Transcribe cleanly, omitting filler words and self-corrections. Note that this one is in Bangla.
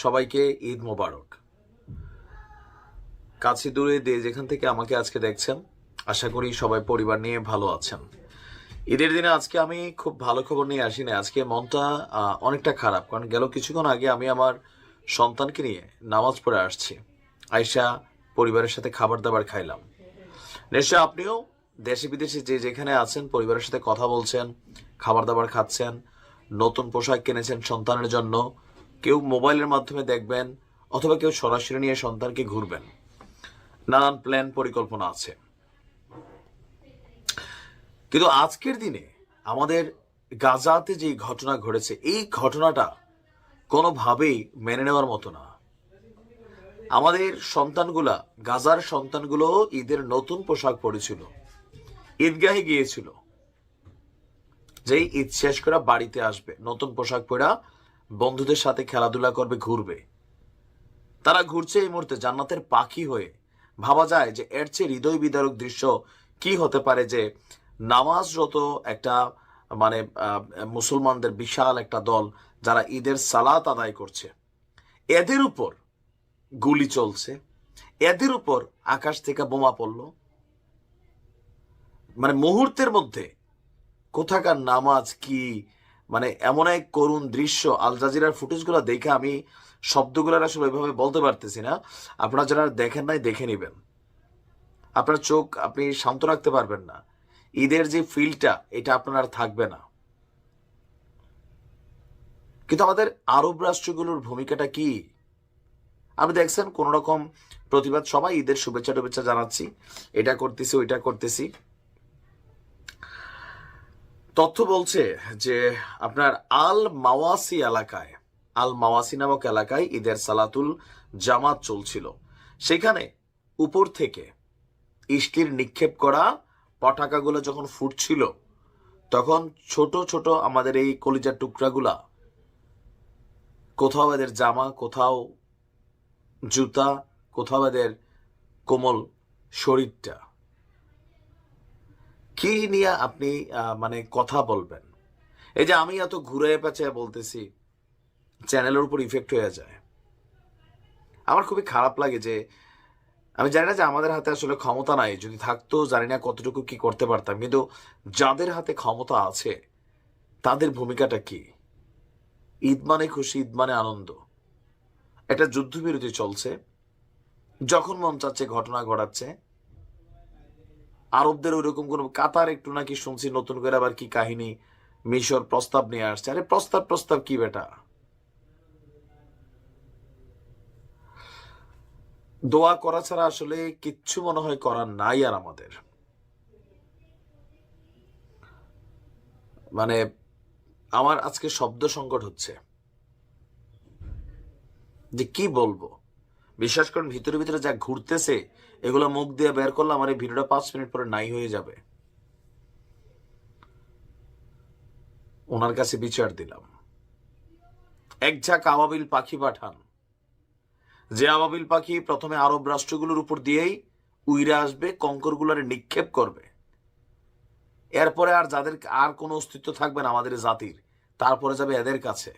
সবাইকে ঈদ মোবারক। কাছে দূরে যেখান থেকে আমাকে আজকে দেখছেন, আশা করি সবাই পরিবার নিয়ে ভালো আছেন। ঈদের দিনে আজকে আমি খুব ভালো খবর নিয়ে আসি না। আজকে মনটা অনেকটা খারাপ, কারণ গেল কিছুক্ষণ আগে আমি আমার সন্তানকে নিয়ে নামাজ পড়ে আসছি। আয়শা পরিবারের সাথে খাবার দাবার খাইলাম। নিশ্চয় আপনিও দেশে বিদেশে যেখানে আছেন পরিবারের সাথে কথা বলছেন, খাবার দাবার খাচ্ছেন, নতুন পোশাক কিনেছেন সন্তানের জন্য। কেউ মোবাইলের মাধ্যমে দেখবেন, অথবা কেউ সরাসরি নিয়ে সন্তানকে ঘুরবেন। নানান প্ল্যান পরিকল্পনা আছে। কিন্তু আজকের দিনে আমাদের গাজাতে যে ঘটনা ঘটেছে, এই ঘটনাটা কোনোভাবেই মেনে নেওয়ার মতো না। আমাদের সন্তানগুলা, গাজার সন্তানগুলো ঈদের নতুন পোশাক পরেছিল, ঈদগাহে গিয়েছিল, যেই ঈদ শেষ করে বাড়িতে আসবে নতুন পোশাক পরা, বন্ধুদের সাথে খেলাধুলা করবে, ঘুরবে। তারা ঘুরছে এই মুহূর্তে জান্নাতের পাখি হয়ে। ভাবা যায় যে এর চেয়ে হৃদয় বিদারক দৃশ্য কি হতে পারে, যে নামাজরত একটা মানে মুসলমানদের বিশাল একটা দল যারা ঈদের সালাত আদায় করছে, এদের উপর গুলি চলছে, এদের উপর আকাশ থেকে বোমা পড়লো। মানে মুহূর্তের মধ্যে কোথাকার নামাজ কি, মানে এমন এক করুণ দৃশ্য। আল জাজিরার ফুটেজগুলো দেখে আমি শব্দগুলোর আসলে ওইভাবে বলতে পারতেছি না। আপনারা যারা দেখেন নাই দেখে নিবেন। আপনার চোখ আপনি শান্ত রাখতে পারবেন না। ঈদের যে ফিলটা, এটা আপনার আর থাকবে না। কিন্তু আমাদের আরব রাষ্ট্রগুলোর ভূমিকাটা কি? আপনি দেখছেন কোন রকম প্রতিবাদ, সবাই ঈদের শুভেচ্ছা টুভেচ্ছা জানাচ্ছি, এটা করতেছি ওইটা করতেছি। তথ্য বলছে যে আপনার আল মাওয়াসি এলাকায়, আল মাওয়াসি নামক এলাকায় ঈদের সালাতুল জামাত চলছিল। সেখানে উপর থেকে ইষ্টির নিক্ষেপ করা পটাকাগুলো যখন ফুটছিল, তখন ছোট ছোট আমাদের এই কলিজার টুকরাগুলা, কোথাও এদের জামা, কোথাও জুতা, কোথাও এদের কোমল শরীরটা, কি নিয়ে আপনি মানে কথা বলবেন? এই যে আমি এত ঘুরে পেঁচায় বলতেছি, চ্যানেলের উপর ইফেক্ট হয়ে যায়। আমার খুবই খারাপ লাগে যে আমি জানি না যে আমাদের হাতে আসলে ক্ষমতা নাই, যদি থাকতো জানি না কতটুকু কি করতে পারতাম। কিন্তু যাদের হাতে ক্ষমতা আছে তাদের ভূমিকাটা কি? ঈদ মানে খুশি, ঈদ মানে আনন্দ। একটা যুদ্ধবিরতি চলছে, যখন মন চাচ্ছে ঘটনা ঘটাচ্ছে। আরবদের ওইরকম কোন, কাতার একটু নাকি শুনছি নতুন করে আবার কি কাহিনী, মিশর প্রস্তাব নিয়ে আসছে। আরে প্রস্তাব প্রস্তাব কি বেটা? দোয়া করা ছাড়া আসলে কিচ্ছু মনে হয় করার নাই আর আমাদের। মানে আমার আজকে শব্দ সংকট হচ্ছে যে কি বলবো। বিশ্বাস করেন, ভিতরে ভিতরে যা ঘুরতেছে এগুলো মুখ দিয়ে বের করলে আমার এই ভিডিওটা 5 মিনিট পরে নাই হয়ে যাবে। ওনার কাছে বিচার দিলাম, এক ঝাঁক আবাবিল পাখি পাঠান, যে আবাবিল পাখি প্রথমে আরব রাষ্ট্রগুলোর উপর দিয়েই উইরে আসবে, কঙ্করগুলোরে নিক্ষেপ করবে। এরপরে আর যাদের আর কোনো অস্তিত্ব থাকবে না আমাদের জাতির, তারপরে যাবে এদের কাছে।